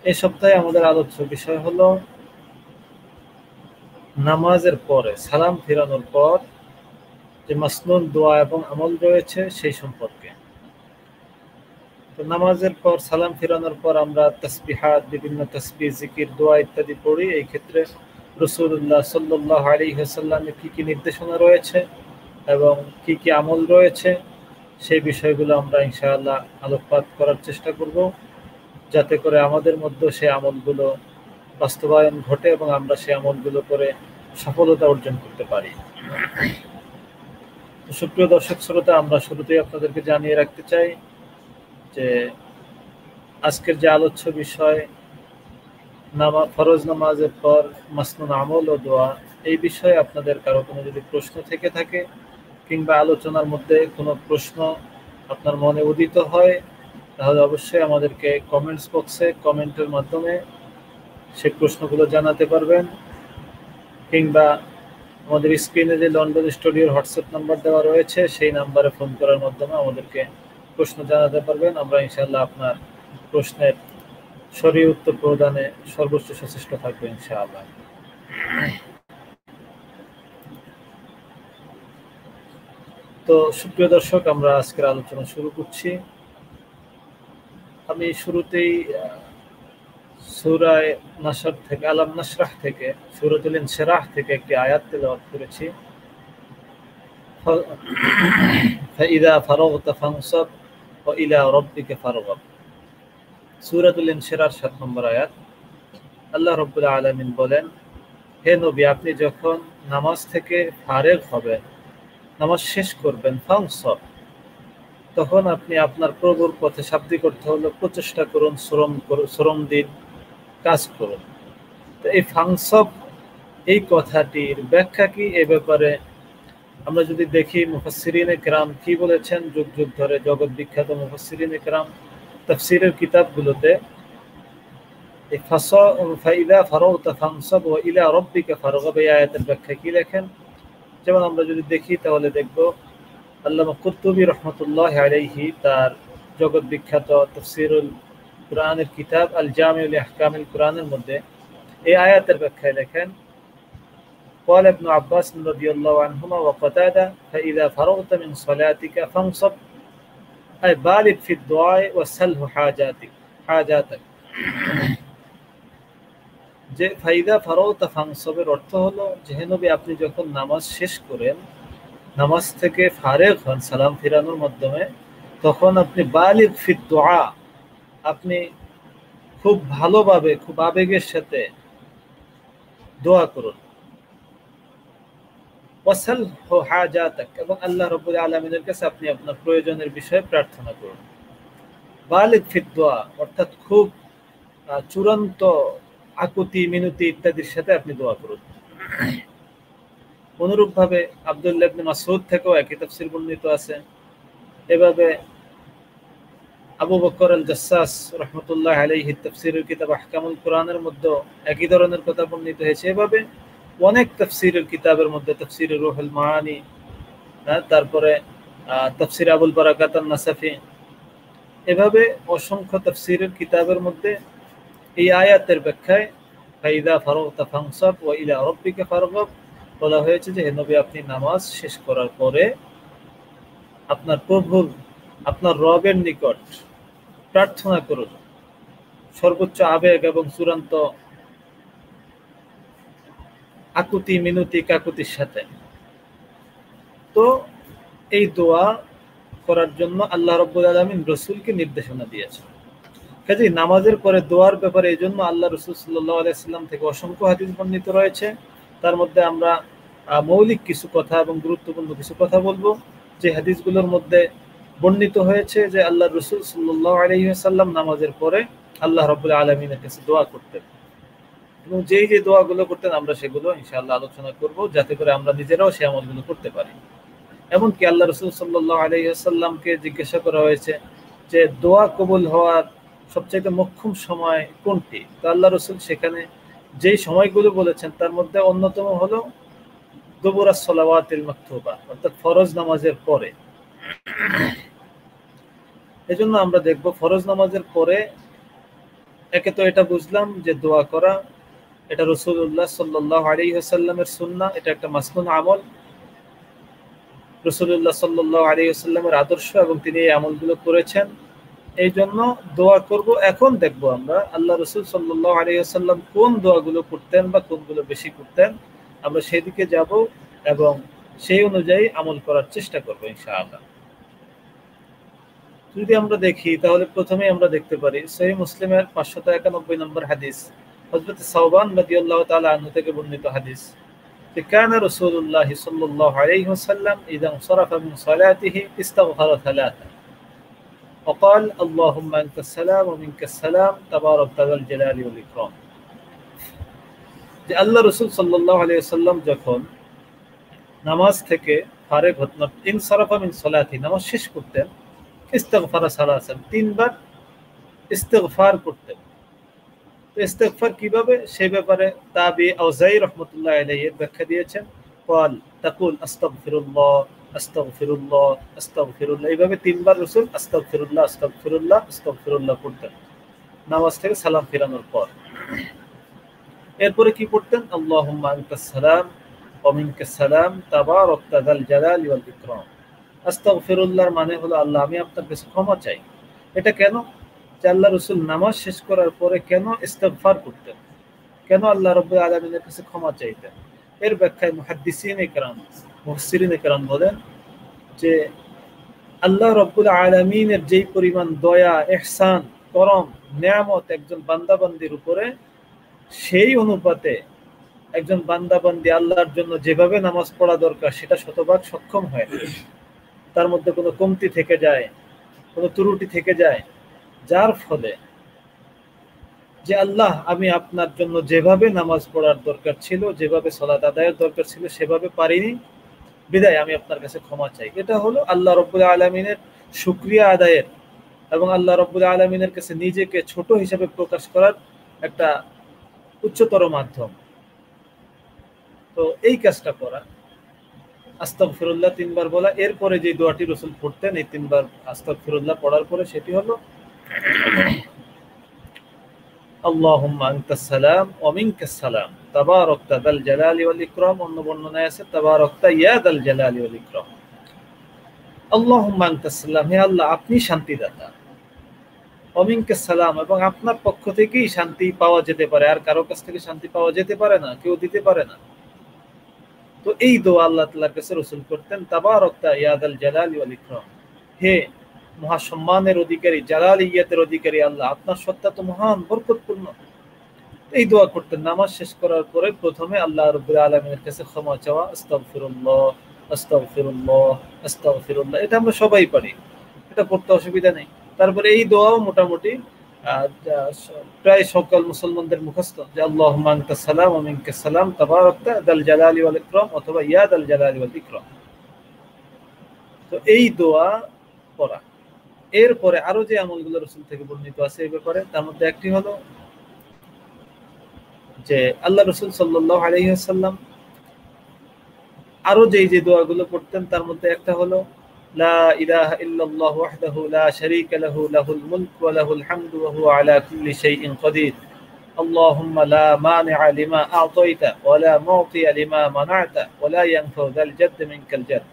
এই সপ্তাহে আমাদের আলোচ্য বিষয় হলো নামাজের পরে সালাম ফিরানোর পর যে মাসনুন দোয়া এবং আমল রয়েছে সেই সম্পর্কে। তো নামাজের পর সালাম ফিরানোর পর আমরা তাসবিহাত, বিভিন্ন তাসবিহ, জিকির, দোয়া ইত্যাদি পড়ি। এই ক্ষেত্রে রাসূলুল্লাহ সাল্লাল্লাহু আলাইহি ওয়াসাল্লামের কি কি নির্দেশনা রয়েছে এবং কি কি আমল রয়েছে সেই বিষয়গুলো আমরা ইনশাআল্লাহ আলোকপাত করার চেষ্টা করব, যাতে করে আমাদের মধ্যে সেই আমলগুলো বাস্তবায়ন ঘটে এবং আমরা সেই আমলগুলো করে সফলতা অর্জন করতে পারি। সুপ্রিয় দর্শক শ্রোতা, আমরা শুরুতেই আপনাদেরকে জানিয়ে রাখতে চাই যে আজকের যে আলোচ্য বিষয় ফরজ নামাজের পর মাসনুন আমল ও দোয়া, এই বিষয়ে আপনাদের কারো কোনো যদি প্রশ্ন থেকে থাকে কিংবা আলোচনার মধ্যে কোনো প্রশ্ন আপনার মনে উদিত হয়, তাহলে অবশ্যই আমাদেরকে কমেন্টস বক্সে কমেন্টের মাধ্যমে সেই প্রশ্নগুলো জানাতে পারবেন, কিংবা আমাদের স্ক্রিনে যে লন্ডন স্টুডিওর হোয়াটসঅ্যাপ নাম্বার দেওয়া রয়েছে সেই নাম্বারে ফোন করার মাধ্যমে আমাদেরকে প্রশ্ন জানাতে পারবেন। আমরা ইনশাআল্লাহ আপনার প্রশ্নের সঠিক উত্তর প্রদানে সর্বোচ্চ সচেষ্ট থাকবো ইনশাআল্লাহ। তো সুপ্রিয় দর্শক, আমরা আজকের আলোচনা শুরু করছি। আমি শুরুতেই সূরা নাসর থেকে, আলাম নাশরাহ থেকে, সূরাতুল ইনশিরাহ থেকে একটি আয়াত তেলাওয়াত করেছি। ফাইদা ফারাগতা ফানসাব ওয়া ইলা রাব্বিকা ফারগাব। সূরাতুল ইনশিরার ৭ নম্বর আয়াত। আল্লাহ রাব্বুল আলামিন বলেন, হে নবী, আপনি যখন নামাজ থেকে ফারেগ হবেন, নামাজ শেষ করবেন, ফানসাব, তখন আপনি আপনার প্রভুর পথে, শাব্দিক অর্থ হলো প্রচেষ্টা করুন, শ্রম দিন, কাজ করুন। তো এই ফানসাব, এই কথাটির ব্যাখ্যা কি, এ ব্যাপারে আমরা যদি দেখি মুফাসসিরিনে কেরাম কি বলেছেন, যুগ যুগ ধরে জগৎ বিখ্যাত মুফাসসিরিনে কেরাম তাফসীরের কিতাবগুলোতে এই ফাইদা ফারাগতা ফানসাব ওয়া ইলা রাব্বিকা ফারগাব, এই আয়াতের ব্যাখ্যা কি লেখেন। যেমন আমরা যদি দেখি তাহলে দেখব আল্লামা কুরতুবী রাহমাতুল্লাহি আলাইহি তার জগৎ বিখ্যাত তাফসীরুল কুরআনের কিতাব আল জামিউ লি আহকামিল কুরআনের মধ্যে এই আয়াতের ব্যাখ্যায় লেখেন, قال ابن عباس رضي الله عنهما وقتادة فإذا فرغت من صلاتك فانصب أي بالغ في الدعاء وسله حاجاتك। যে ফাইদা ফারাগতা ফানসবের অর্থ হলো যে, হে নবী, আপনি যখন নামাজ শেষ করেন, নামাজ থেকে ফারেগ হন সালাম ফিরানোর মাধ্যমে, তখন আপনি বালিগ ফি দুআ, আপনি খুব ভালোভাবে, খুব আবেগের সাথে দোয়া করুন। ওয়াসালহু হাজাতাক, এবং আল্লাহ রাব্বুল আলামিনের কাছে আপনি আপনার প্রয়োজনের বিষয়ে প্রার্থনা করুন। বালিগ ফি দুআ অর্থাৎ খুব চূড়ান্ত আকুতি, মিনতি ইত্যাদির সাথে আপনি দোয়া করুন। অনুরূপভাবে আব্দুল্লাহ ইবনে মাসউদ থেকেও একই তাফসীর বর্ণিত আছে। এভাবে আবু বকর আল জাসসাস রাহমাতুল্লাহ আলাইহি তাফসীরের কিতাব আহকামুল কুরআনের মধ্যে একই ধরনের কথা বর্ণিত হয়েছে। এভাবে অনেক তাফসীরের কিতাবের মধ্যে তাফসীরে রুহুল মাআনি, তারপরে তাফসীর আবুল বারাকাত আন-নাসাফি, এভাবে অসংখ্য তাফসীরের কিতাবের মধ্যে এই আয়াতের ব্যাখ্যায় ফাইদা ফারাগতা ফানসাব ওয়া ইলা রাব্বিকা ফারগাব বলা হয়েছে যে, হে নবী, আপনি নামাজ শেষ করার পরে আপনার প্রভুর, আপনার রবের নিকট প্রার্থনা করুন সর্বোচ্চ আবেগ এবং চূড়ান্ত আকুতি, মিনতি, কাকুতির সাথে। তো এই দোয়া করার জন্য আল্লাহ রাব্বুল আলামিন রাসূলকে নির্দেশনা দিয়েছেন। কাজেই নামাজের পরে দোয়ার ব্যাপারে এই জন্য আল্লাহ রাসূল সাল্লাল্লাহু আলাইহি ওয়াসাল্লাম থেকে অসংখ্য হাদিস বর্ণিত রয়েছে। তার মধ্যে আমরা মৌলিক কিছু কথা এবং গুরুত্বপূর্ণ কিছু কথা বলবো, যে হাদিসগুলোর মধ্যে বর্ণিত হয়েছে যে আল্লাহ রাসূল সাল্লাল্লাহু আলাইহি ওয়াসাল্লাম নামাজের পরে আল্লাহ রাব্বুল আলামিনের কাছে দোয়া করতেন, এবং যেই যে দোয়াগুলো করতেন আমরা সেগুলো ইনশাআল্লাহ আলোচনা করব, যাতে করে আমরা নিজেরাও সেই আমলগুলো করতে পারি। এমনকি আল্লাহ রাসূল সাল্লাল্লাহু আলাইহি ওয়াসাল্লামকে জিজ্ঞাসা করা হয়েছে যে দোয়া কবুল হওয়ার সবচেয়ে মোক্ষম সময় কোনটি, তো আল্লাহ রাসূল সেখানে যেই সময়গুলো বলেছেন তার মধ্যে অন্যতম হলো দুবুরাস সালাওয়াতিল মাকতুবা, অর্থাৎ ফরজ নামাজের পরে। এজন্য আমরা দেখব ফরজ নামাজের পরে একে তো এটা বুঝলাম যে দোয়া করা এটা রাসূলুল্লাহ সাল্লাল্লাহু আলাইহি ওয়াসাল্লামের সুন্নাহ, এটা একটা মাসনুন আমল, রাসূলুল্লাহ সাল্লাল্লাহু আলাইহি ওয়াসাল্লামের আদর্শ এবং তিনি এই আমলগুলো করেছেন। এই জন্য দোয়া করব। এখন দেখবো আমরা আল্লাহ রাসূল সাল্লাল্লাহু আলাইহি ওয়াসাল্লাম কোন দোয়াগুলো করতেন বা কোনগুলো বেশি করতেন, আমরা সেদিকে যাব এবং সেই অনুযায়ী আমল করার চেষ্টা করব ইনশাআল্লাহ। যদি আমরা দেখি তাহলে প্রথমেই আমরা দেখতে পারি সহিহ মুসলিমের 591 নম্বর হাদিস, হযরত সাওবান রাদিয়াল্লাহু তাআলা আনহু থেকে বর্ণিত হাদিস যে কানা রাসূলুল্লাহ সাল্লাল্লাহু আলাইহি ওয়াসাল্লাম ইযা ইনসারাফা মিন সালাতিহি ইস্তাগফারা সালাতা وقال اللهم أنت السلام ومنك السلام تبارك ذا الجلال والإكرام। যে আল্লাহ রাসূল সাল্লাল্লাহু আলাইহি ওয়াসাল্লাম যখন নামাজ থেকে ফারেগ হতেন, ইনসারাফা মিন সালাতি নামাজ শেষ করতেন, ইস্তিগফার সালাসান তিনবার ইস্তিগফার করতেন। তো ইস্তিগফার কিভাবে সেই ব্যাপারে তাবি আউজাই রাহমাতুল্লাহ আলাইহি ব্যাখ্যা দিয়েছেন। قال تقول আস্তাগফিরুল্লাহ আস্তাগফিরুল্লাহ আস্তাগফিরুল্লাহ, এইভাবে তিনবার রাসূল আস্তাগফিরুল্লাহ আস্তাগফিরুল্লাহ আস্তাগফিরুল্লাহ করতেন নামাজ থেকে সালাম ফিরানোর পর। এরপরে কি পড়তেন? আল্লাহুম্মা আনতাস সালাম ওয়া মিনকাস সালাম তাবারাকতা যাল জালালি ওয়াল ইকরাম। আস্তাগফিরুল্লাহর মানে হলো আল্লাহ আমি আপনার কাছে ক্ষমা চাই। এটা কেন? যে আল্লাহ রাসূল নামাজ শেষ করার পরে কেন ইস্তিগফার করতেন, কেন আল্লাহ রাব্বুল আলামিনের কাছে ক্ষমা চাইতেন? এর ব্যাখ্যায় মুহাদ্দিসিনে কেরাম মুফাসসিরিনে কেরাম বলেন যে আল্লাহ রাব্বুল আলামিনের যেই পরিমাণ দয়া, ইহসান, করম, নিয়ামত একজন বান্দাবান্দির উপরে, সেই অনুপাতে একজন বান্দাবান্দি আল্লাহর জন্য যেভাবে নামাজ পড়া দরকার সেটা শতভাগ সক্ষম হয় না। তার মধ্যে কোনো কমতি থেকে যায়, কোনো ত্রুটি থেকে যায়, যার ফলে যে আল্লাহ আমি আপনার জন্য যেভাবে নামাজ পড়ার দরকার ছিল, যেভাবে সালাত আদায়ের দরকার ছিল সেভাবে পারিনি, বিদায় আমি আপনার কাছে ক্ষমা চাই। এটা হলো আল্লাহ রাব্বুল আলামিনের শুকরিয়া আদায়ের এবং আল্লাহ রাব্বুল আলামিনের কাছে নিজেকে ছোট হিসেবে প্রকাশ করার একটা উচ্চতর মাধ্যম। তো এই কাজটা করা, আস্তাগফিরুল্লাহ তিনবার বলা, এরপরে যে দোয়াটি রাসূল পড়তেন এই তিনবার আস্তাগফিরুল্লাহ পড়ার পরে সেটি হলো আল্লাহুম্মা আনতাস সালাম ওয়া মিনকাস সালাম তাবারাকতা যাল জালালি ওয়াল ইকরাম। অন্য বর্ণনায় আছে তাবারাকতা ইয়া যাল জালালি ওয়াল ইকরাম। আল্লাহুম্মা আনতাস সালাম, হে আল্লাহ আপনি শান্তিদাতা, ওয়া মিনকাস সালাম এবং আপনার পক্ষ থেকেই শান্তি পাওয়া যেতে পারে, আর কারো কাছ থেকে শান্তি পাওয়া যেতে পারে না, কেউ দিতে পারে না। তো এই দোয়া আল্লাহ তাআলার কাছে রাসূল করতেন, তাবারাকতা ইয়া যাল জালালি ওয়াল ইকরাম, হে মহাসম্মানের অধিকারী, জালালিয়াতের অধিকারী আল্লাহ, আপনার সত্তা তো মহান বরকতপূর্ণ। এই দোয়া করতেন নামাজ শেষ করার পরে। প্রথমে আল্লাহ রাব্বুল আলামিনের কাছে ক্ষমা চাওয়া, আস্তাগফিরুল্লাহ আস্তাগফিরুল্লাহ আস্তাগফিরুল্লাহ, এটা আমরা সবাই পারি, এটা পড়তে অসুবিধা নেই। তারপরে এই দোয়াও মোটামুটি প্রায় সকল মুসলমানদের মুখস্থ, যে আল্লাহুম্মা আনতাস সালাম ওয়া মিনকাস সালাম তাবারাকতা যাল জালালি ওয়াল ইকরাম অথবা ইয়া যাল জালালি ওয়াল ইকরাম। তো এই দোয়া পড়া। এরপরে আরো যে আমলগুলো রাসূল থেকে বর্ণিত আছে এই ব্যাপারে, তার মধ্যে একটি হলো যে আল্লাহ রাসূল সাল্লাল্লাহু আলাইহি ওয়াসাল্লাম আরো যে দোয়াগুলো পড়তেন তার মধ্যে একটা হলো লা ইলাহা ইল্লাল্লাহু ওয়াহদাহু লা শারীকা লাহু লাহুল মুলকু ওয়া লাহুল হামদু ওয়া হুয়া আলা কুল্লি শাইইন কাদির আল্লাহুম্মা লা মানিআ লিমা আ'তাইতা ওয়া লা মু'তিয়া লিমা মানা'তা ওয়া লা ইয়ানফা'ু যাল জাদ্দ মিনকাল জাদ্দ।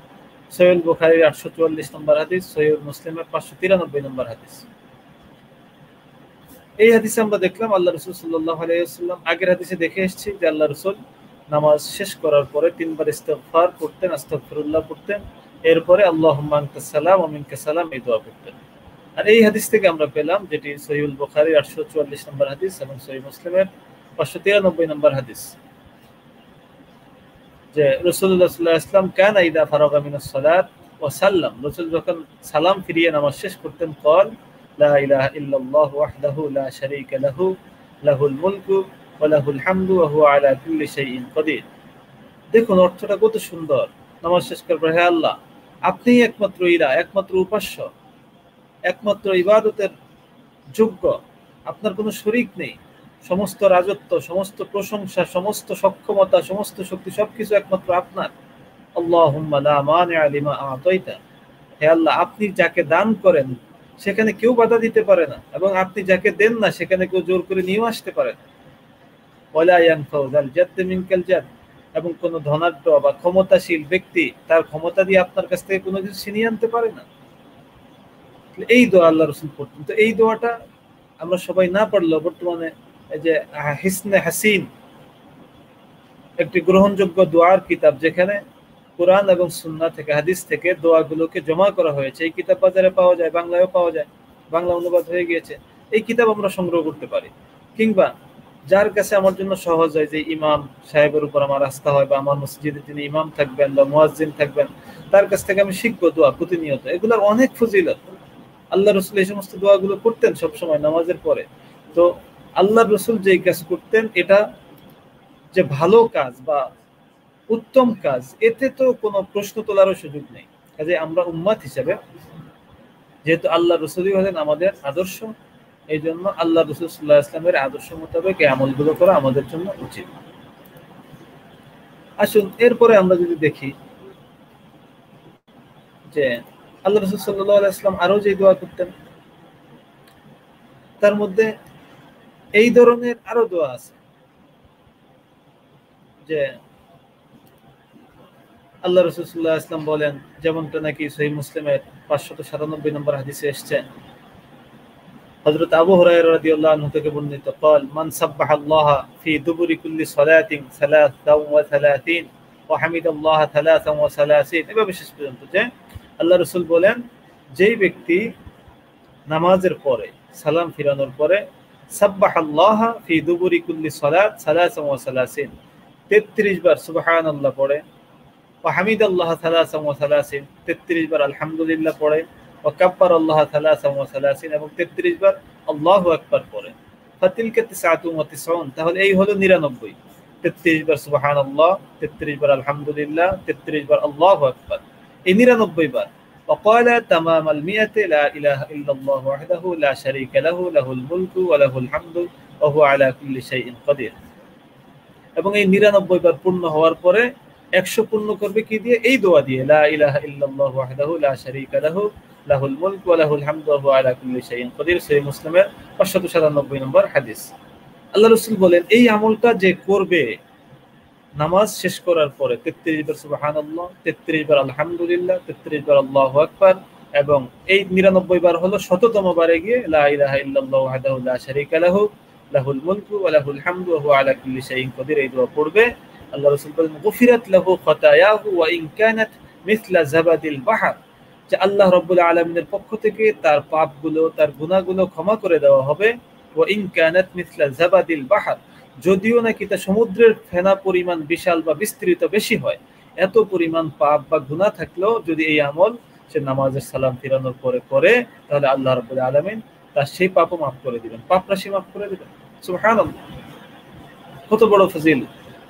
সহিহ বুখারীর 844 নম্বর হাদিস, সহিহ মুসলিমের 593 নম্বর হাদিস। এই হাদিসে আমরা দেখলাম আল্লাহ রাসূল সাল্লাল্লাহু আলাইহি ওয়াসাল্লাম, আগের হাদিসে দেখে এসেছি যে আল্লাহ রাসূল নামাজ শেষ করার পরে তিনবার ইস্তিগফার করতেন, আস্তাগফিরুল্লাহ পড়তেন, এরপরে আল্লাহুম্মা আনতাস সালাম ওয়া মিনকাস সালাম এই দোয়া করতেন। আর এই হাদিস থেকে আমরা পেলাম, যেটি সহিহ বুখারীর 844 নম্বর হাদিস এবং সহিহ মুসলিমের 593 নম্বর হাদিস, যে রাসূলুল্লাহ সাল্লাল্লাহু আলাইহি ওয়াসাল্লাম কানা ইযা ফারাগা মিনাস সালাত ওয়া সাল্লাম, রাসূল যখন সালাম ফিরিয়ে নামাজ শেষ করতেন قال لا إله إلا الله وحده لا شريك له له الملك وله الحمد وهو على كل شيء قدير। দেখুন অর্থটা কত সুন্দর। নামাজ শেষ করার পর হে আল্লাহ আপনিই একমাত্র ইলাহ, একমাত্র উপাস্য, একমাত্র ইবাদতের যোগ্য, আপনার কোনো শরীক নেই, সমস্ত রাজত্ব, সমস্ত প্রশংসা, সমস্ত সক্ষমতা, সমস্ত শক্তি সবকিছু একমাত্র আপনার। আল্লাহুম্মা লা মানিআ লিমা আ'তাইতা, হে আল্লাহ আপনি যাকে দান করেন সেখানে কেউ বাধা দিতে পারে না, এবং আপনি যাকে দেন না সেখানে কেউ জোর করে নিয়েও আসতে পারে না। ওয়ালা ইয়ানফাউ যাল জাদ্দি মিনকাল জাদ, এবং কোন ধনাঢ্য বা ক্ষমতাশীল ব্যক্তি তার ক্ষমতা দিয়ে আপনার কাছ থেকে কোনো কিছু ছিনিয়ে আনতে পারে না। এই দোয়া আল্লাহ রাসূল পড়তেন। তো এই দোয়াটা আমরা সবাই না পড়লেও বর্তমানে এই যে হিসনে হাসিন একটি গ্রহণযোগ্য দোয়ার কিতাব, যেখানে কোরআন এবং সুন্নাহ থেকে, হাদিস থেকে দোয়াগুলোকে জমা করা হয়েছে, এই কিতাব বাজারে পাওয়া যায়, বাংলায়ও পাওয়া যায়, বাংলা অনুবাদ হয়ে গিয়েছে। এই কিতাব আমরা সংগ্রহ করতে পারি। কিংবা যার কাছে আমার জন্য সহজ হয়, যে ইমাম সাহেবের উপর আমার আস্থা হয়, বা আমার মসজিদে তিনি ইমাম থাকবেন বা মুয়াজ্জিন থাকবেন, তার কাছ থেকে আমি শিখবো দোয়া প্রতিনিয়ত। এগুলোর অনেক ফজিলত। আল্লাহ রসুল এই সমস্ত দোয়াগুলো করতেন সবসময় নামাজের পরে। তো আল্লাহ রসুল যেই কাজ করতেন, এটা যে ভালো কাজ বা উত্তম কাজ, এতে তো কোনো প্রশ্ন তোলারও সুযোগ নেই। কাজে আমরা উম্মাত হিসেবে, যেহেতু আল্লাহ রসুলই হলেন আমাদের আদর্শ, এই জন্য আল্লাহ রসুল সাল্লাল্লাহু আলাইহি ওয়াসাল্লামের আদর্শ মোতাবেক এই আমলগুলো করা আমাদের জন্য উচিত। আসুন এরপরে আমরা যদি দেখি যে আল্লাহ রসুল সাল্লাল্লাহু আলাইহি ওয়াসাল্লাম আরো যে দোয়া করতেন, তার মধ্যে এই ধরনের আরো দোয়া আছে, যে আল্লাহ রাসূল সাল্লাল্লাহু আলাইহি ওয়াসাল্লাম বলেন, যেমনটা নাকি সহিহ মুসলিমের 597 নম্বর হাদিসে এসেছে, হযরত আবু হুরায়রা রাদিয়াল্লাহু আনহু থেকে বর্ণিত, قال من سبح الله في دبر كل صلاة 33 وحمد الله 33, এভাবে শেষ পর্যন্ত। যে আল্লাহ রাসূল বলেন, যেই ব্যক্তি নামাজের পরে সালাম ফিরানোর পরে সাব্বাহাল্লাহ ফি দুবুরি কুল্লি সালাত 33, 33 বার সুবহানাল্লাহ পড়ে, ওয়া হামিদাল্লাহ 33, 33 বার আলহামদুলিল্লাহ পড়ে, ওয়া কাব্বারাল্লাহ 33, এবং 33 বার আল্লাহু আকবার পড়ে, ফাতিলকা 99, তাহলে এই হলো 99। 33 বার সুবহানাল্লাহ, 33 বার আলহামদুলিল্লাহ, 33 বার আল্লাহু আকবার, এই 99 বার। وقال تمام المئة لا إله إلا الله وحده لا شريك له له الملك وله الحمد وهو على كل شيء قدير। এবং এই 99 বার পূর্ণ হওয়ার পরে 100 পূর্ণ করবে কি দিয়ে? এই দোয়া দিয়ে, লা ইলাহা ইল্লাল্লাহু ওয়াহদাহু লা শারীকা লাহু লাহুল মুলকু ওয়া লাহুল হামদু ওয়া হুয়া আলা কুল্লি শাইইন কাদির। সহিহ মুসলিমের 597 নম্বর হাদিস। আল্লাহ রাসূল বলেন, এই আমলটা যে করবে নামাজ শেষ করার পরে 33 বার সুবহানাল্লাহ, 33 বার আলহামদুলিল্লাহ, 33 বার আল্লাহু আকবার, এবং এই 99 বার হলো শততম বারে গিয়ে লা ইলাহা ইল্লাল্লাহু ওয়াহদাহু লা শারীকা লাহু লাহুল মুলকু ওয়া লাহুল হামদু ওয়া হুয়া আলা কুল্লি শাইইন কাদির, এই দোয়া পড়বে। আল্লাহ রাসূল বলেন, গুফিরাত লাহু খাতায়াহু ওয়া ইন কানাত মিসলা জাবাদিল বাহর, যে আল্লাহ রাব্বুল আলামিনের পক্ষ থেকে তার পাপগুলো, তার গুনাহগুলো ক্ষমা করে দেওয়া হবে। ওয়া ইন কানাত মিসলা জাবাদিল বাহর, যদিও নাকি তা সমুদ্রের ফেনা পরিমাণ বিশাল বা বিস্তৃত বেশি হয়, এত পরিমাণ পাপ বা গুনাহ থাকলেও যদি এই আমল সে নামাজের সালাম ফিরানোর পরে করে, তাহলে আল্লাহ রাব্বুল আলামিন তার সেই পাপও মাফ করে দিবেন, পাপ রাশি মাফ করে দিবেন। সুবহানাল্লাহ, কত বড় ফজিল!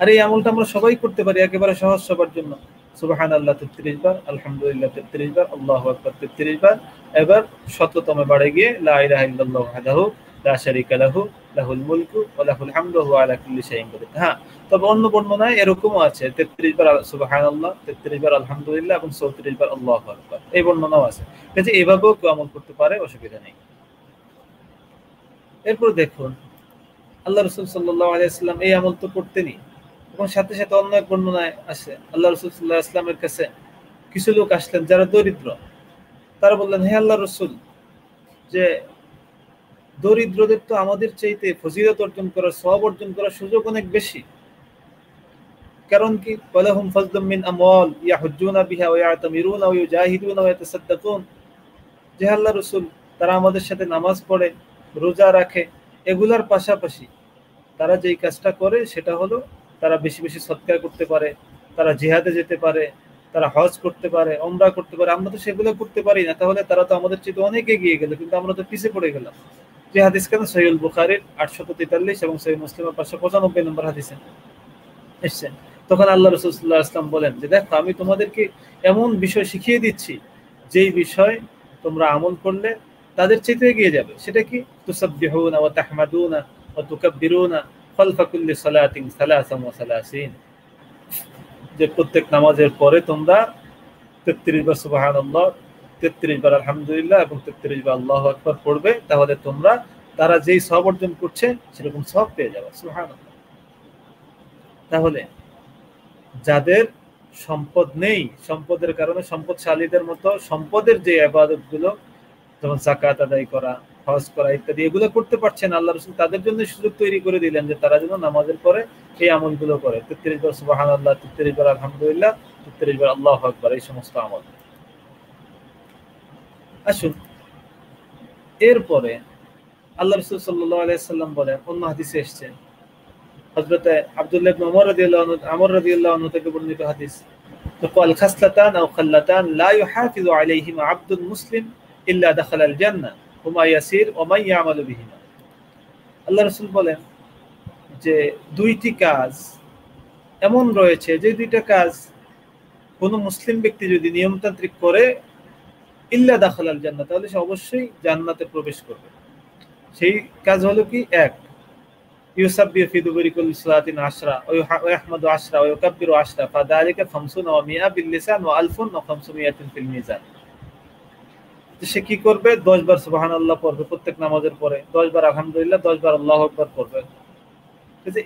আর এই আমলটা আমরা সবাই করতে পারি, একেবারে সহজ সবার জন্য। সুবহানাল্লাহ 33 বার, আলহামদুলিল্লাহ 33 বার, আল্লাহু আকবার 33 বার, এবার শততম বারে গিয়ে লা ইলাহা ইল্লাল্লাহু ওয়াহদাহু লা শারীকা লাহু লাহুল মুলকু ওয়া লাহুল হামদু ওয়া হুয়া আলা কুল্লি শাইইন কাদির। হ্যাঁ, তবে অন্য বর্ণনায় এরকমও আছে 33 বার সুবহানাল্লাহ, 33 বার আলহামদুলিল্লাহ, এবং 34 বার আল্লাহু আকবার, এই বর্ণনাও আছে। কাজে এভাবেও কেউ আমল করতে পারে, অসুবিধা নেই। এরপর দেখুন, আল্লাহ রাসূল সাল্লাল্লাহু আলাইহি ওয়াসাল্লাম এই আমল তো করতেনই, এবং সাথে সাথে অন্য এক বর্ণনায় আছে, আল্লাহ রাসূল সাল্লাল্লাহু আলাইহি ওয়াসাল্লামের কাছে কিছু লোক আসলেন যারা দরিদ্র। তারা বললেন, হে আল্লাহর রাসূল, যে দরিদ্রদের তো আমাদের চাইতে ফজিলত অর্জন করার, সওয়াব অর্জন করার সুযোগ অনেক বেশি। কারণ কি? ওয়ালাহুম ফাজলুম মিন আমওয়াল ইয়াহুজ্জুনা বিহা ওয়া ইয়াতামিরুনা ওয়া ইউজাহিদুনা ওয়া ইয়াতাসাদ্দাকুন, যে আল্লাহর রাসূল, তারা আমাদের সাথে নামাজ পড়ে, রোজা রাখে, এগুলার পাশাপাশি তারা যেই কাজটা করে সেটা হলো তারা বেশি বেশি সদকা করতে পারে, তারা জিহাদে যেতে পারে, তারা হজ করতে পারে, উমরা করতে পারে। আমরা তো সেগুলো করতে পারি না, তাহলে তারা তো আমাদের চেয়ে অনেক এগিয়ে গেল, কিন্তু আমরা তো পিছিয়ে পড়ে গেলাম। যে হাদিস কেন সহিহুল বুখারীর 843 এবং সহিহ মুসলিমের 595 নম্বর হাদিসে এসেছে। তখন আল্লাহ রাসূল সাল্লাল্লাহু আলাইহি ওয়াসাল্লাম বলেন, যে দেখো, আমি তোমাদেরকে এমন বিষয় শিখিয়ে দিচ্ছি যেই বিষয় তোমরা আমল করলে তাদের চেয়ে এগিয়ে যাবে। সেটা কি? তুসাব্বিহুনা ওয়া তাহমাদুনা ওয়া তুকাব্বিরুনা খালফা কুল্লি সালাতিন 33, যে প্রত্যেক নামাজের পরে তোমরা 33 বার সুবহানাল্লাহ, 33 বার আলহামদুলিল্লাহ এবং 33 বার আল্লাহু আকবার পড়বে, তাহলে তোমরা তারা যেই সওয়াব অর্জন করছে সেরকম সওয়াব পেয়ে যাবে। সুবহানাল্লাহ। তাহলে যাদের সম্পদ নেই, সম্পদের কারণে সম্পদশালীদের মতো সম্পদের যে ইবাদত গুলো যেমন যাকাত আদায় করা, হজ করা ইত্যাদি এগুলো করতে পারছেন, আল্লাহ রাসূল তাদের জন্য সুযোগ তৈরি করে দিলেন যে তারা যেন নামাজের পরে এই আমলগুলো করে, 33 বার সুবহানাল্লাহ, 33 বার আলহামদুলিল্লাহ, 33 বার আল্লাহু আকবার, এই সমস্ত আমল। আসুন এরপরে আল্লাহ রাসূল সাল্লাল্লাহু আলাইহি সাল্লাম বলেন, অন্য হাদিসে এসেছে, হযরত আব্দুল্লাহ ইবনে আমর রাদিয়াল্লাহু আনহু থেকে বর্ণিত হাদিস, قال خصلتان أو خلتان لا يحافظ عليهما عبد مسلم إلا دخل الجنة هما يسير ومن يعمل بهما। আল্লাহ রাসূল বলেন যে দুইটি কাজ এমন রয়েছে যে দুইটা কাজ কোন মুসলিম ব্যক্তি যদি নিয়মতান্ত্রিক করে ইল্লা দাখালাল জান্নাত, তাহলে সে অবশ্যই জান্নাতে প্রবেশ করবে। সেই কাজ হলো কি, এক, ইউসাব্বিহু ফি দুবুরি কুল্লি সালাতিন 10 ওয়া ইয়াহমাদু 10 ওয়া ইউকাব্বিরু 10 ফাযালিকা 50 ওয়া 100 বিল লিসান ওয়া 1000 ওয়া 500 ফিল মিজান। সে কি করবে, 10 বার সুবহানাল্লাহ পড়বে প্রত্যেক নামাজের পরে, 10 বার আলহামদুলিল্লাহ, 10 বার আল্লাহু আকবার পড়বে।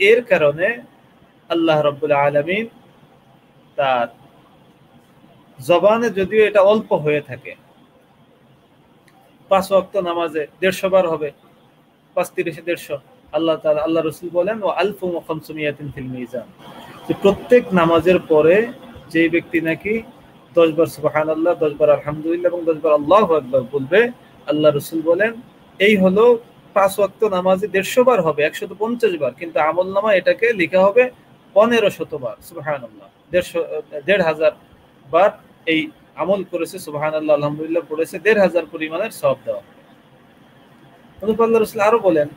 এর কারণে আল্লাহ রাব্বুল আলামিন তার জবানে যদিও এটা অল্প হয়ে থাকে, 5 ওয়াক্ত নামাজে 150 বার হবে, 5 30 150, আল্লাহ তাআলা আল্লাহ রাসূল বলেন ওয়া 1500 ফিল মিজান, যে প্রত্যেক নামাজের পরে যে ব্যক্তি নাকি 10 বার সুবহানাল্লাহ, 10 বার আলহামদুলিল্লাহ এবং 10 বার আল্লাহু আকবার বলবে, আল্লাহ রাসূল বলেন এই হলো 5 ওয়াক্ত নামাজে 150 বার হবে, 150 বার, কিন্তু আমলনামায় এটাকে লেখা হবে 1500 বার। সুবহানাল্লাহ, 1500 বার এই আমল করেছে, সুবহানাল্লাহ আলহামদুলিল্লাহ পড়েছে, 1500 পরিমাণের সওয়াব দেওয়া। আল্লাহ রাসূল আরো বলেন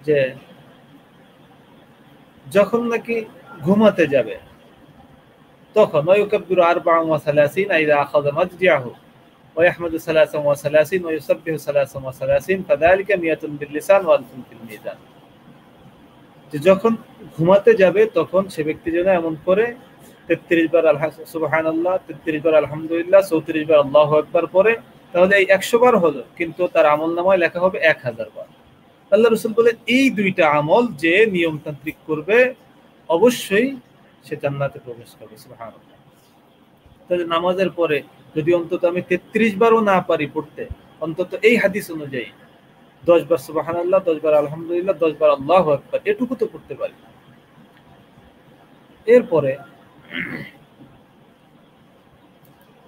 যে যখন নাকি ঘুমাতে যাবে তখন ওয়ায়ুকাব্বিরু 34 আইযা আখাযা মাদজিআহু ওয়া ইয়াহমাদু 33 ওয়া ইউসাব্বিহু 33 ফাযালিকা 100 বিল লিসান ওয়া 1000 ফিল মিজান। যে যখন ঘুমাতে যাবে তখন সে ব্যক্তি যেন এমন করে 33 বার সুবহানাল্লাহ, 33 বার আলহামদুলিল্লাহ, 34 বার আল্লাহু আকবার পড়ে, তাহলে এই 100 বার হলো, কিন্তু তার আমলনামায় লেখা হবে 1000 বার। আল্লাহ রাসূল বলেন এই দুইটা আমল যে নিয়মতান্ত্রিক করবে অবশ্যই সে জান্নাতে প্রবেশ করবে। সুবহানাল্লাহ। তাহলে নামাজের পরে যদি অন্তত আমি 33 বারও না পারি পড়তে, অন্তত এই হাদিস অনুযায়ী 10 বার সুবহানাল্লাহ, 10 বার আলহামদুলিল্লাহ, 10 বার আল্লাহু আকবার, এটুকু তো পড়তে পারি। এরপরে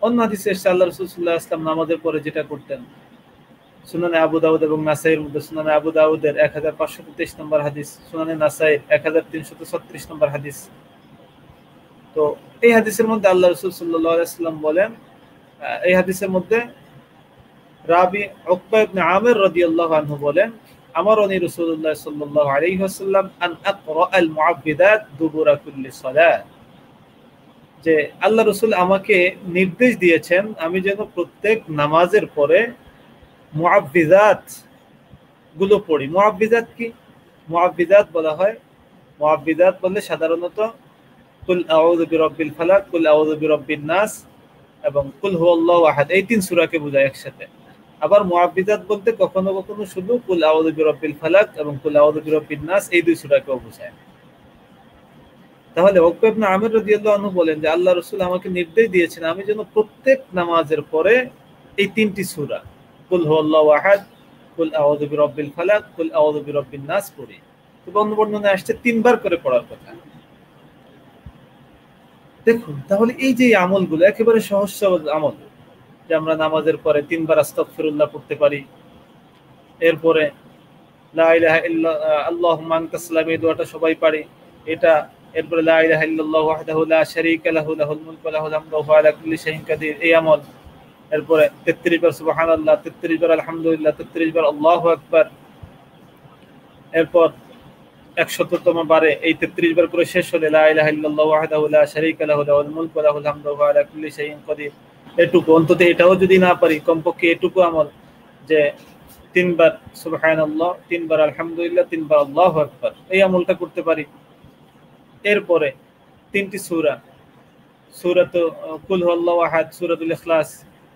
অন্য হাদিসে এসেছে আল্লাহ রাসূল সাল্লাল্লাহু আলাইহি ওয়াসাল্লাম নামাজের পরে যেটা করতেন, সুনানে আবু দাউদ এবং নাসাইয়ের মধ্যে, সুনানে আবু দাউদের 1523 নম্বর হাদিস, সুনানে নাসাইয়ের 1336 নম্বর হাদিস। তো এই হাদিসের মধ্যে আল্লাহ রাসূল সাল্লাল্লাহু আলাইহি ওয়াসাল্লাম বলেন, এই হাদিসের মধ্যে রাবি উকবা ইবনে আমির রাদিয়াল্লাহু আনহু বলেন, আমারনি রাসূলুল্লাহ সাল্লাল্লাহু আলাইহি ওয়াসাল্লাম আন আকরা আল মুআব্বিদাত দুবুরা কুল্লি সালাত, যে আল্লাহ রাসূল আমাকে নির্দেশ দিয়েছেন আমি যেন প্রত্যেক নামাজের পরে মুআব্বিদাত গুলো পড়ি। মুআব্বিদাত কি? মুআব্বিদাত বলা হয়, মুআব্বিদাত বললে সাধারণত কুল আউযু বিরাব্বিল ফালাক, কুল আউযু বিরাব্বিন নাস এবং কুল হুয়াল্লাহু আহাদ, এই তিন সূরাকে বোঝায় একসাথে। আবার মুআব্বিদাত বলতে কখনো কখনো শুধু কুল আউযু বিরাব্বিল ফালাক এবং কুল আউযু বিরাব্বিন নাস, এই দুই সূরাকেও বোঝায়। তাহলে উকবা ইবনে আমির রাদিয়াল্লাহু আনহু বলেন যে আল্লাহ রাসূল আমাকে নির্দেশ দিয়েছেন আমি যেন প্রত্যেক নামাজের পরে এই তিনটি সূরা কুল হুয়াল্লাহু আহাদ, কুল আউযু বিরাব্বিল ফালাক, কুল আউযু বিরাব্বিন নাস পড়ি। তো বর্ণনায় আসছে 3 বার করে পড়ার কথা। দেখুন তাহলে এই যে আমলগুলো একেবারে সহজ সহজ আমল, যে আমরা নামাজের পরে 3 বার আস্তাগফিরুল্লাহ পড়তে পারি, এরপরে লা ইলাহা ইল্লা আল্লাহুম্মা আনতাস সালাম, এই দোয়াটা সবাই পারি এটা, এরপরে লা ইলাহা ইল্লাল্লাহু ওয়াহদাহু লা শারীকা লাহু লাহুল মুলকু ওয়া লাহুল হামদু ওয়া হুয়া আলা কুল্লি শাইইন কাদির, এই আমল। এরপরে 33 বার সুবহানাল্লাহ, 33 বার আলহামদুলিল্লাহ, 33 বার আল্লাহু আকবার, এরপর 100তম বারে এই 33 বার করে শেষ হলে লা ইলাহা ইল্লাল্লাহু ওয়াহদাহু লা শারীকা লাহু লাহুল মুলকু ওয়া লাহুল হামদু ওয়া হুয়া আলা কুল্লি শাইইন কাদির। এটুকু অন্তত এটাও যদি না পারি, কমপক্ষে এটুকু আমল, যে 3 বার সুবহানাল্লাহ, 3 বার আলহামদুলিল্লাহ, 3 বার আল্লাহু আকবার, এই আমলটা করতে পারি। এরপরে 3টি সূরা, সূরাত কুল হুয়াল্লাহু আহাদ, সূরাতুল ইখলাস,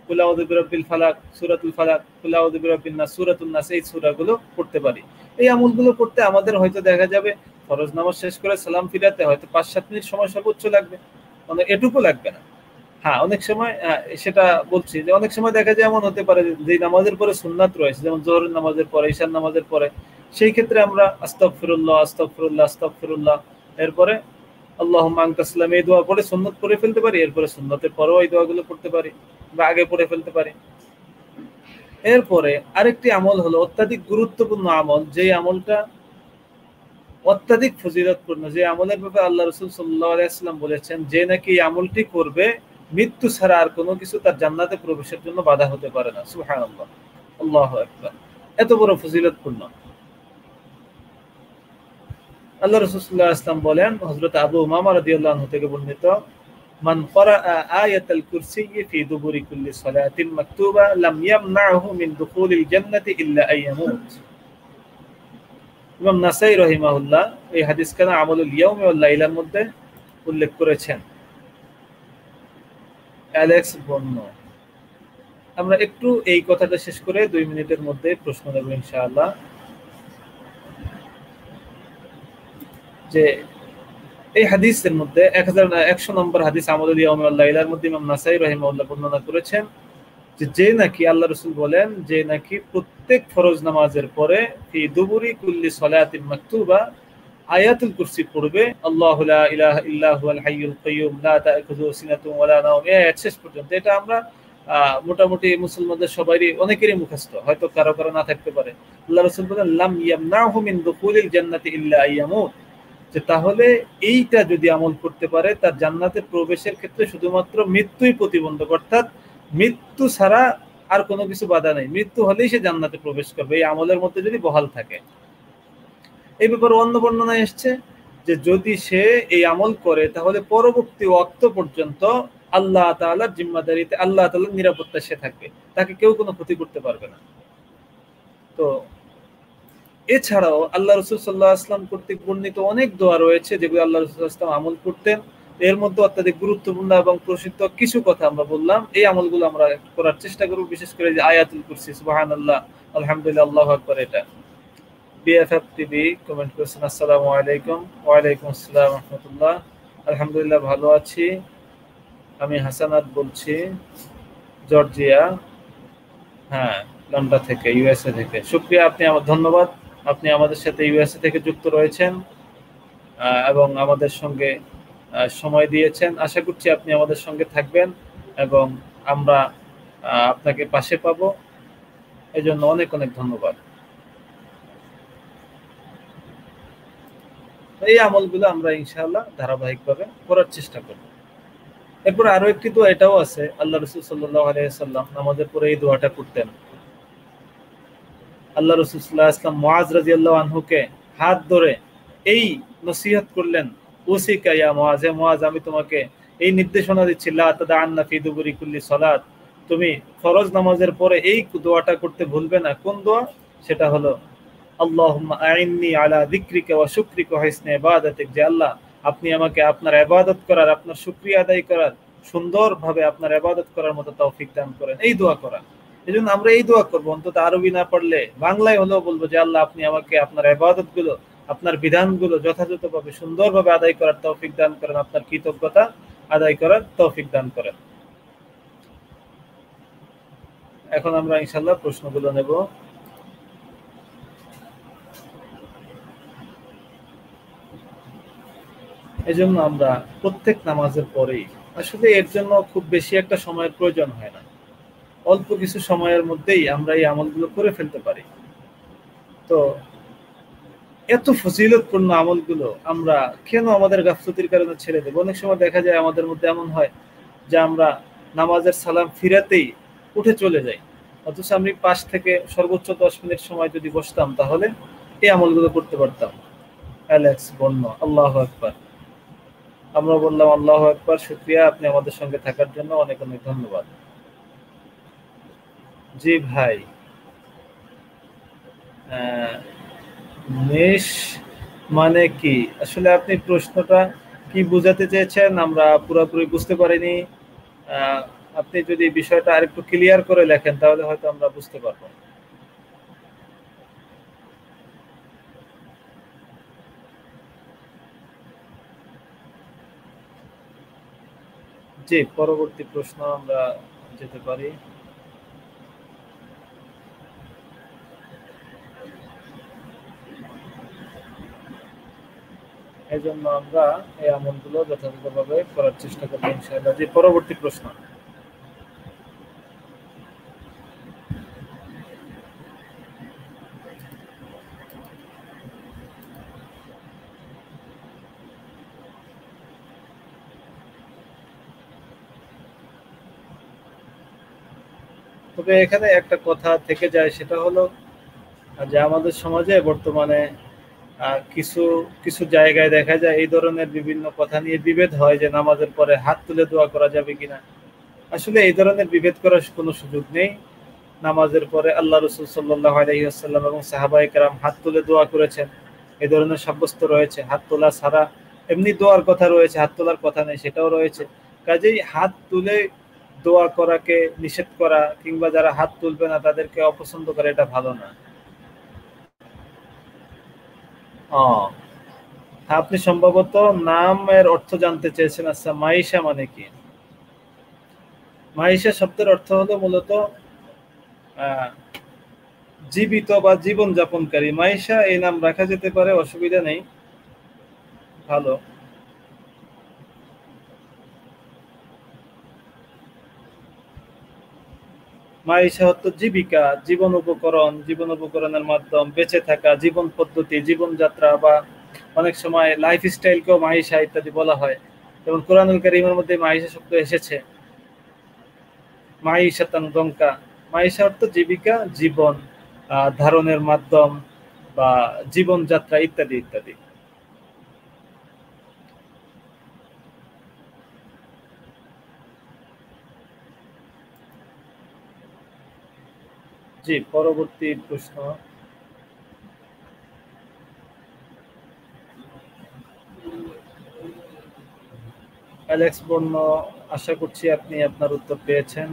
কুল আউযু বিরাব্বিল ফালাক, সূরাতুল ফালাক, কুল আউযু বিরাব্বিন নাস, সূরাতুন নাস, এই সূরাগুলো পড়তে পারি। এই আমলগুলো করতে আমাদের হয়তো দেখা যাবে ফরজ নামাজ শেষ করে সালাম ফিরাতে হয়তো ৫-৭ মিনিট সময় সর্বোচ্চ লাগবে, মানে এটুকু লাগবে না। হ্যাঁ, অনেক সময় সেটা বলছি যে অনেক সময় দেখা যায় এমন হতে পারে যে নামাজের পরে সুন্নাত রয়েছে, যেমন জোহরের নামাজের পরে, ঈশার নামাজের পরে, সেই ক্ষেত্রে আমরা আস্তাগফিরুল্লাহ আস্তাগফিরুল্লাহ আস্তাগফিরুল্লাহ, এরপরে আল্লাহুম্মা আনতা সালাম, এই দোয়া পড়ে সুন্নত পড়ে ফেলতে পারি। এরপরে সুন্নতের পরেও এই দোয়াগুলো পড়তে পারি বা আগে পড়ে ফেলতে পারি। এরপরে আরেকটি আমল হলো অত্যাধিক গুরুত্বপূর্ণ আমল, যে আমলটা অত্যাধিক ফজিলতপূর্ণ, যে আমলের ব্যাপারে আল্লাহ রাসূল সাল্লাল্লাহু আলাইহি ওয়াসাল্লাম বলেছেন যে নাকি এই আমলটি করবে মৃত্যু ছাড়া আর কোনো কিছু তার জান্নাতে প্রবেশের জন্য বাধা হতে পারে না। সুবহানাল্লাহ, আল্লাহু আকবার, এত বড় ফজিলতপূর্ণ। আল্লাহ রাসূল সাল্লাল্লাহু আলাইহি ওয়াসাল্লাম বলেন, হযরত আবু উমামা রাদিয়াল্লাহু আনহু থেকে বর্ণিত, মান ক্বারাআ আয়াতাল কুরসিয়্যি ফি দুবুরি কুল্লি সালাতিন মাকতুবা লাম ইয়ামনাহু মিন দুখুলিল জান্নাতি ইল্লা আইয়ামুত। ইমাম নাসাই রাহিমাহুল্লাহ এই হাদিসখানা আমলুল ইয়াউমি ওয়াল লাইলার মধ্যে উল্লেখ করেছেন। অ্যালেক্স বর্ণ। আমরা একটু এই কথাটা শেষ করে 2 মিনিটের মধ্যে প্রশ্ন নেব ইনশাআল্লাহ। যে এই হাদিসের মধ্যে 1100 নম্বর হাদিস আমলুল ইয়াউমি ওয়াল লাইলার মধ্যে ইমাম নাসাই রাহিমাহুল্লাহ বর্ণনা করেছেন যে নাকি আল্লাহ রাসূল বলেন যে নাকি প্রত্যেক ফরজ নামাজের পরে ফি দুবুরি কুল্লি সালাতিন মাকতুবা আয়াতুল কুরসি পড়বে, আল্লাহু লা ইলাহা ইল্লা হুয়াল হাইয়ুল কাইয়্যুম লা তা'খুযুহু সিনাতুন ওয়া লা নাওম, এই আয়াত শেষ পর্যন্ত। এটা আমরা মোটামুটি মুসলমানদের সবারই অনেকেরই মুখস্থ, হয়তো কারো কারো না থাকতে পারে। আল্লাহ রাসূল বলেন লাম ইয়ামনাহু মিন দুখুলিল জান্নাতি ইল্লা আইয়ামুত, যে তাহলে এইটা যদি আমল করতে পারে তার জান্নাতে প্রবেশের ক্ষেত্রে শুধুমাত্র মৃত্যুই প্রতিবন্ধক, অর্থাৎ মৃত্যু ছাড়া আর কোনো কিছু বাধা নেই, মৃত্যু হলেই সে জান্নাতে প্রবেশ করবে এই আমলের মধ্যে যদি বহাল থাকে। এই ব্যাপারে অন্য বর্ণনায় এসছে যে যদি সে এই আমল করে তাহলে পরবর্তী ওয়াক্ত পর্যন্ত আল্লাহ তাআলার জিম্মাদারিতে, আল্লাহ তাআলার নিরাপত্তা সে থাকবে, তাকে কেউ কোনো ক্ষতি করতে পারবে না। তো এছাড়াও আল্লাহ রাসূল সাল্লাল্লাহু আলাইহি ওয়াসাল্লাম কর্তৃক বর্ণিত অনেক দোয়া রয়েছে যেগুলো আল্লাহ রাসূল সাল্লাল্লাহু আলাইহি ওয়াসাল্লাম আমল করতেন। এর মধ্যে অত্যাধিক গুরুত্বপূর্ণ এবং প্রসিদ্ধ কিছু কথা আমরা বললাম, এই আমলগুলো আমরা করার চেষ্টা করব, বিশেষ করে যে আয়াতুল কুরসি, সুবহানাল্লাহ, আলহামদুলিল্লাহ, আল্লাহু আকবার। এটা বিএফএফ টিভি কমেন্ট করেছেন, আসসালামু আলাইকুম। ওয়া আলাইকুম আসসালাম ওয়া রাহমাতুল্লাহ। আলহামদুলিল্লাহ, ভালো আছি। আমি হাসানাত বলছি, জর্জিয়া, হ্যাঁ, লন্ডন থেকে, ইউএসএ থেকে। শুকরিয়া, আপনি ধন্যবাদ, আপনি আমাদের সাথে ইউএসএ থেকে যুক্ত রয়েছেন এবং আমাদের সঙ্গে সময় দিয়েছেন। আশা করছি আপনি আমাদের সঙ্গে থাকবেন এবং আমরা আপনাকে পাশে পাবো, এজন্য অনেক অনেক ধন্যবাদ। এই আমলগুলো আমরা ইনশাআল্লাহ ধারাবাহিকভাবে করার চেষ্টা করব। এরপর আরো একটি দোয়া এটাও আছে, আল্লাহ রাসূল সাল্লাল্লাহু আলাইহি ওয়াসাল্লাম নামাজের পরে এই দোয়াটা করতেন। আল্লাহ রাসূল সাল্লাল্লাহু আলাইহি ওয়াসাল্লাম মুআজ রাদিয়াল্লাহু আনহুকে হাত ধরে এই নসিহত করলেন, উসিকা ইয়া মুআজ, হে মুআজ, আমি তোমাকে এই নির্দেশনা দিচ্ছি, লা তাদান্না ফি দুবুরি কুল্লি সালাত, তুমি ফরজ নামাজের পরে এই দোয়াটা করতে ভুলবে না। কোন দোয়া? সেটা হলো আল্লাহুম্মা আইন্নি আলা যিকরিকা ওয়া শুকরিকা ওয়া হুসনি ইবাদাতিক, যে আল্লাহ, আপনি আমাকে আপনার ইবাদত করার, আপনার শুকরিয়া আদায় করার, সুন্দরভাবে আপনার ইবাদত করার মতো তৌফিক দান করেন। এই দোয়া করা, এজন্য আমরা এই দোয়া করব, অন্তত আরবি না পারলে বাংলায় হলেও বলবো যে আল্লাহ, আপনি আমাকে আপনার ইবাদতগুলো, আপনার বিধানগুলো যথাযথভাবে সুন্দরভাবে আদায় করার তৌফিক দান করেন, আপনার কৃতজ্ঞতা আদায় করার তৌফিক দান করেন। এখন আমরা ইনশাআল্লাহ প্রশ্নগুলো নেব। এজন্য আমরা প্রত্যেক নামাজের পরেই, আসলে এর জন্য খুব বেশি একটা সময়ের প্রয়োজন হয় না, অল্প কিছু সময়ের মধ্যেই আমরা এই আমলগুলো করে ফেলতে পারি। তো এত ফজিলতপূর্ণ আমলগুলো আমরা কেন আমাদের গাফলতির কারণে ছেড়ে দেব? অনেক সময় দেখা যায় আমাদের মধ্যে এমন হয় যে আমরা নামাজের সালাম ফিরাতেই উঠে চলে যাই, অথচ আমি পাশ থেকে সর্বোচ্চ 10 মিনিট সময় যদি বসতাম তাহলে এই আমলগুলো করতে পারতাম। অ্যালেক্স বন্য, আল্লাহু আকবার। আমরা বললাম আল্লাহু আকবার, শুকরিয়া, আপনি আমাদের সঙ্গে থাকার জন্য অনেক অনেক ধন্যবাদ। জি ভাই, মেশ মানে কি? আসলে আপনি প্রশ্নটা কি বোঝাতে চেয়েছেন আমরা পুরোপুরি বুঝতে পারিনি। আপনি যদি বিষয়টা আরেকটু ক্লিয়ার করে লেখেন তাহলে হয়তো আমরা বুঝতে পারবো। জি, পরবর্তী প্রশ্ন আমরা যেতে পারি। এই জন্য আমরা এই আমলগুলো যথাযথভাবে করার চেষ্টা করবো ইনশাআল্লাহ। জি, পরবর্তী প্রশ্ন। তবে এখানে একটা কথা থেকে যায়, সেটা হলো যে আমাদের সমাজে বর্তমানে কিছু কিছু জায়গায় দেখা যায় এই ধরনের বিভিন্ন কথা নিয়ে বিভেদ হয় যে নামাজের পরে হাত তুলে দোয়া করা যাবে কিনা। আসলে এই ধরনের বিভেদ করার কোনো সুযোগ নেই। নামাজের পরে আল্লাহ রসুল সাল্লাল্লাহু আলাইহি ওয়াসাল্লাম এবং সাহাবায়ে কেরাম হাত তুলে দোয়া করেছেন, এই ধরনের সাব্যস্ত রয়েছে। হাত তোলা ছাড়া এমনি দোয়ার কথা রয়েছে, হাত তোলার কথা নেই সেটাও রয়েছে। কাজেই হাত তুলে দোয়া করাকে নিষেধ করা কিংবা যারা হাত তুলবে না তাদেরকে অপছন্দ করা, এটা ভালো না। আপনি সম্ভবত নামের অর্থ জানতে চেয়েছেন। আচ্ছা, মাইশা মানে কি? মাইশা শব্দের অর্থ হলো মূলত জীবিত বা জীবন যাপনকারী। মাইশা এই নাম রাখা যেতে পারে, অসুবিধা নেই, ভালো। মাইশা হতো জীবিকা, জীবন উপকরণ, জীবন উপকরণের মাধ্যম, বেঁচে থাকা, জীবন পদ্ধতি, জীবনযাত্রা বা অনেক সময় লাইফ স্টাইলকেও মাইশা ইত্যাদি বলা হয়। যেমন কোরআনুল কারীমের মধ্যে মাইশা শব্দ এসেছে, মাইশাতান দঙ্কা। মাইশা অর্থ জীবিকা, জীবন ধারণের মাধ্যম বা জীবনযাত্রা ইত্যাদি ইত্যাদি। জি, পরবর্তী প্রশ্ন। অ্যালেক্স বর্ণ, আশা করছি আপনি আপনার উত্তর পেয়েছেন।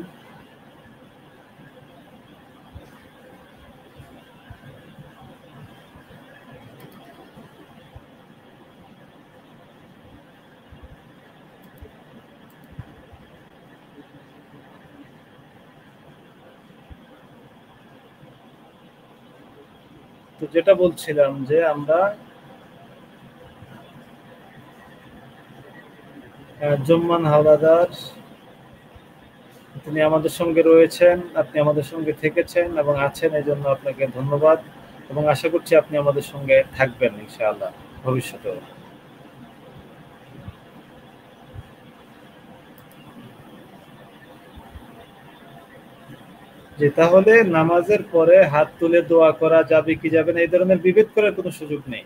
তো যেটা বলছিলাম যে আমরা জুম্মান হাওলাদার, তিনি আমাদের সঙ্গে রয়েছেন, আপনি আমাদের সঙ্গে থেকেছেন এবং আছেন, এই জন্য আপনাকে ধন্যবাদ এবং আশা করছি আপনি আমাদের সঙ্গে থাকবেন ইনশাআল্লাহ ভবিষ্যতেও। যে তাহলে নামাজের পরে হাত তুলে দোয়া করা যাবে কি যাবে না এই ধরনের বিভেদ করার কোনো সুযোগ নেই।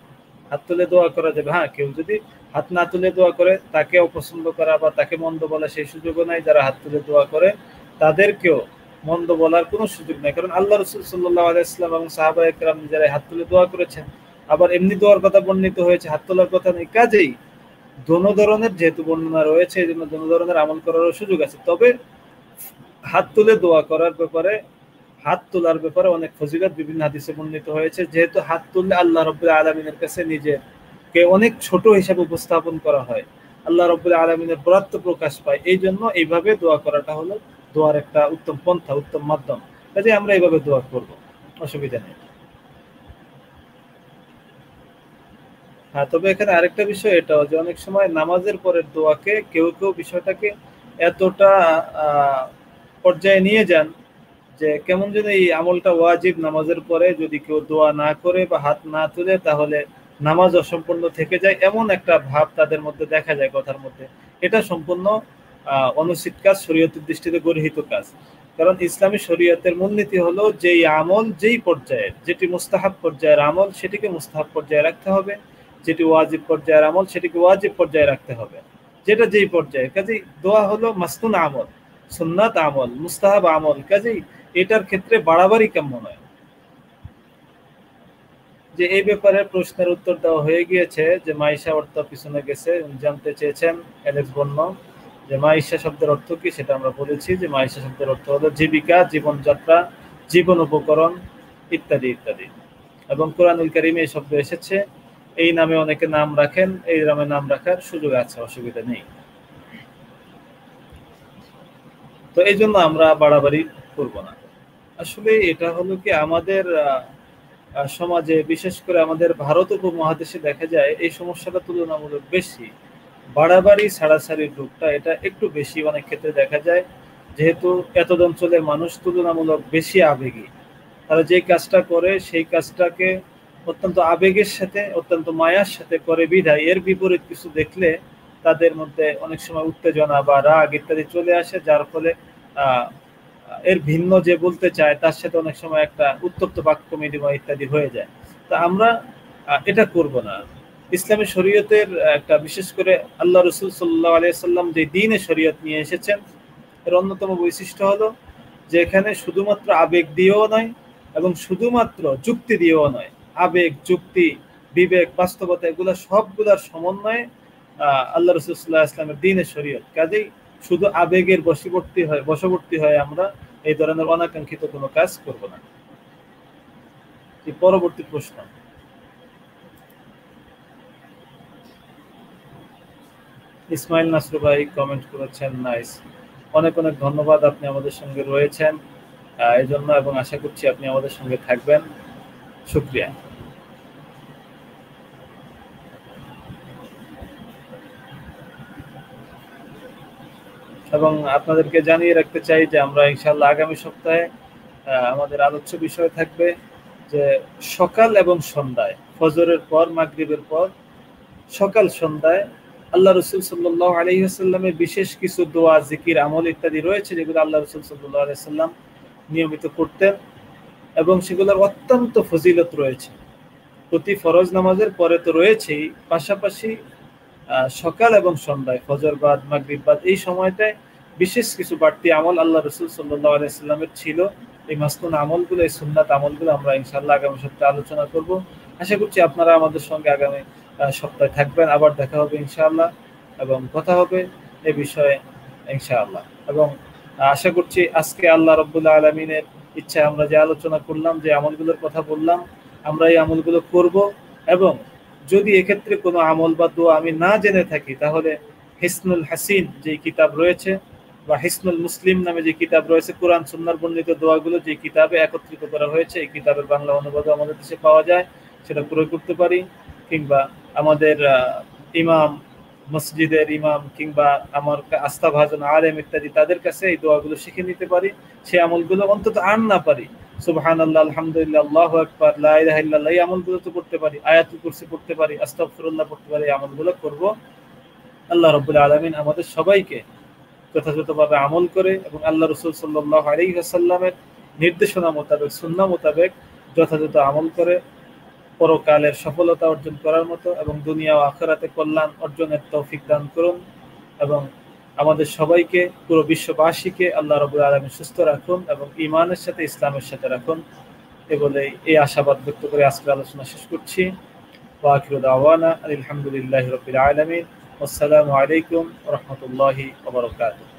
হাত তুলে দোয়া করা যাবে। হ্যাঁ, কেউ যদি হাত না তুলে দোয়া করে তাকে অপছন্দ করা বা তাকে মন্দ বলা সেই সুযোগও নাই। যারা হাত তুলে দোয়া করে তাদেরকেও মন্দ বলার কোনো সুযোগ নেই, কারণ আল্লাহ রসুল সাল্লাল্লাহু আলাইহি ওয়াসাল্লাম এবং সাহাবায়ে কেরাম যারা হাত তুলে দোয়া করেছেন, আবার এমনি দোয়ার কথা বর্ণিত হয়েছে, হাত তোলার কথা নেই। কাজেই দোনো ধরনের যেহেতু বর্ণনা রয়েছে এই জন্য দোনো ধরনের আমল করারও সুযোগ আছে। তবে হাত তুলে দোয়া করার ব্যাপারে, হাত তোলার ব্যাপারে অনেক ফজিলত বিভিন্ন হাদিসে বর্ণিত হয়েছে। যেহেতু হাত তুললে আল্লাহ রাব্বুল আলামিনের কাছে নিজেকে অনেক ছোট হিসাবে উপস্থাপন করা হয়, আল্লাহ রাব্বুল আলামিনের বরাত্ব প্রকাশ পায়, এই জন্য এইভাবে দোয়া করাটা হলো দোয়ার একটা উত্তম পন্থা, উত্তম মাধ্যম। কাজে আমরা এইভাবে দোয়া করব, অসুবিধা নেই। হ্যাঁ, তবে এখানে আরেকটা বিষয় এটাও যে অনেক সময় নামাজের পরের দোয়াকে কেউ কেউ বিষয়টাকে এতটা আহ পর্যায়ে নিয়ে যান যে কেমন যেন এই আমলটা ওয়াজিব, নামাজের পরে যদি কেউ দোয়া না করে বা হাত না তুলে তাহলে নামাজ অসম্পূর্ণ থেকে যায়, এমন একটা ভাব তাদের মধ্যে দেখা যায় কথার মধ্যে। এটা সম্পূর্ণ অনুচিত কাজ, শরীয়তের দৃষ্টিতে গর্হিত কাজ। কারণ ইসলামী শরীয়তের মূলনীতি হলো যেই আমল যেই পর্যায়ের, যেটি মুস্তাহাব পর্যায়ের আমল সেটিকে মুস্তাহাব পর্যায়ে রাখতে হবে, যেটি ওয়াজিব পর্যায়ের আমল সেটিকে ওয়াজিব পর্যায়ে রাখতে হবে, যেটা যেই পর্যায়ে। কাজেই দোয়া হলো মাসনুন আমল, সুন্নাত আমল, মুস্তাহাব আমল। কাজেই এটার ক্ষেত্রে বাড়াবাড়ি কাম্য নয়। যে এই ব্যাপারে প্রশ্নের উত্তর দেওয়া হয়ে গিয়েছে যে মাইশা অর্থ পিছনে গেছে, জানতে চেয়েছেন অ্যালেক্স বর্ণ। যে মাইশা শব্দের অর্থ কি সেটা আমরা বলেছি, যে মাইশা শব্দের অর্থ হলো জীবিকা, জীবনযাত্রা, জীবন উপকরণ ইত্যাদি ইত্যাদি। এবং কোরআনুল কারীমে এই শব্দ এসেছে, এই নামে অনেকে নাম রাখেন, এই নামে নাম রাখার সুযোগ আছে, অসুবিধা নেই। তো এই জন্য আমরা বাড়াবাড়ি করব না। আসলে এটা হলো কি আমাদের সমাজে, বিশেষ করে আমাদের ভারত উপমহাদেশে দেখা যায় এই সমস্যাটা তুলনামূলক বেশি। বাড়াবাড়ি ছাড়াছাড়ির রূপটা এটা একটু বেশি অনেক ক্ষেত্রে দেখা যায়, যেহেতু এতদ অঞ্চলের মানুষ তুলনামূলক বেশি আবেগী। তারা যে কাজটা করে সেই কাজটাকে অত্যন্ত আবেগের সাথে, অত্যন্ত মায়ার সাথে করে বিধায় এর বিপরীত কিছু দেখলে তাদের মধ্যে অনেক সময় উত্তেজনা বা রাগ ইত্যাদি চলে আসে, যার ফলে এর ভিন্ন যে বলতে চায় তার সাথে অনেক সময় একটা উত্তপ্ত বাক্য বিনিময় ইত্যাদি হয়ে যায়। তা আমরা এটা করব না। ইসলামী শরীয়তের একটা, বিশেষ করে আল্লাহ রসুল সাল্লাল্লাহু আলাইহি সাল্লাম যে দ্বীনে শরীয়ত নিয়ে এসেছেন, এর অন্যতম বৈশিষ্ট্য হলো যে এখানে শুধুমাত্র আবেগ দিয়েও নয় এবং শুধুমাত্র যুক্তি দিয়েও নয়, আবেগ, যুক্তি, বিবেক, বাস্তবতা এগুলো সবগুলার সমন্বয়ে আল্লাহ রসুল সাল্লাল্লাহু আলাইহি সাল্লামের দ্বীনের শরীয়ত। কাজেই শুধু আবেগের বশবর্তী হয় আমরা এই ধরনের অনাকাঙ্ক্ষিত কোনো কাজ করব না। পরবর্তী প্রশ্ন, ইসমাইল নাসরু ভাই কমেন্ট করেছেন, নাইস, অনেক অনেক ধন্যবাদ, আপনি আমাদের সঙ্গে রয়েছেন এই জন্য, এবং আশা করছি আপনি আমাদের সঙ্গে থাকবেন। শুকরিয়া। এবং আপনাদেরকে জানিয়ে রাখতে চাই যে আমরা ইনশাআল্লাহ আগামী সপ্তাহে আমাদের আলোচ্য বিষয় থাকবে যে সকাল এবং সন্ধ্যায়, ফজরের পর, মাগরিবের পর, সকাল সন্ধ্যায় আল্লাহ রসুল সাল্লাল্লাহু আলাইহি ওয়াসাল্লামের বিশেষ কিছু দোয়া, জিকির, আমল ইত্যাদি রয়েছে যেগুলো আল্লাহ রসুল সাল্লাল্লাহু আলাইহি ওয়াসাল্লাম নিয়মিত করতেন এবং সেগুলোর অত্যন্ত ফজিলত রয়েছে। প্রতি ফরজ নামাজের পরে তো রয়েছেই, পাশাপাশি সকাল এবং সন্ধ্যায়, ফজর বাদ, মাগরিব বাদ, এই সময়টায় বিশেষ কিছু বাড়তি আমল আল্লাহ রসুল সাল্লাল্লাহু আলাইহি ওয়াসাল্লামের ছিল। এই মাসনুন আমলগুলো, এই সুন্নাত আমলগুলো আমরা ইনশাআল্লাহ আগামী সপ্তাহে আলোচনা করব। আশা করছি আপনারা আমাদের সঙ্গে আগামী সপ্তাহে থাকবেন। আবার দেখা হবে ইনশাআল্লাহ এবং কথা হবে এ বিষয়ে ইনশাআল্লাহ। এবং আশা করছি আজকে আল্লাহ রাব্বুল আলামিনের ইচ্ছা আমরা যে আলোচনা করলাম, যে আমলগুলোর কথা বললাম, আমরা এই আমলগুলো করব। এবং যদি এক্ষেত্রে কোনো আমল বা দোয়া আমি না জেনে থাকি, তাহলে হিসনুল হাসিন যে কিতাব রয়েছে বা হিসনুল মুসলিম নামে যে কিতাব রয়েছে, কোরআন সুন্নাহর বর্ণিত দোয়াগুলো যে কিতাবে একত্রিত করা হয়েছে, এই কিতাবের বাংলা অনুবাদও আমাদের দেশে পাওয়া যায়, সেটা ক্রয় করতে পারি। কিংবা আমাদের ইমাম, মসজিদের ইমাম কিংবা আমার আস্থাভাজন আলেম ইত্যাদি, তাদের কাছে এই দোয়াগুলো শিখে নিতে পারি। সেই আমলগুলো অন্তত আর না পারি, সুবহানাল্লাহ, আলহামদুলিল্লাহ, আল্লাহু আকবার, লা ইলাহা ইল্লাল্লাহ, এই আমলগুলো তো করতে পারি, আয়াতুল কুরসি পড়তে পারি, আস্তাগফিরুল্লাহ পড়তে পারি, এই আমলগুলো করব। আল্লাহ রাব্বুল আলামিন আমাদের সবাইকে যথাযথভাবে আমল করে এবং আল্লাহ রাসূল সাল্লাল্লাহু আলাইহি ওয়াসাল্লামের নির্দেশনা মোতাবেক, সুন্নাহ মোতাবেক যথাযথ আমল করে পরকালের সফলতা অর্জন করার মতো এবং দুনিয়া ও আখিরাতে কল্যাণ অর্জনের তৌফিক দান করুন। এবং আমাদের সবাইকে, পুরো বিশ্ববাসীকে আল্লাহ রাব্বুল আলামিন সুস্থ রাখুন এবং ঈমানের সাথে, ইসলামের সাথে রাখুন। এ বলে এই আশাবাদ ব্যক্ত করে আজকের আলোচনা শেষ করছি। ওয়া আখিরু দাওয়ানা আলহামদুলিল্লাহি রাব্বিল আলামিন। আসসালামু আলাইকুম ওয়া রাহমাতুল্লাহি ওয়া বারাকাতুহু।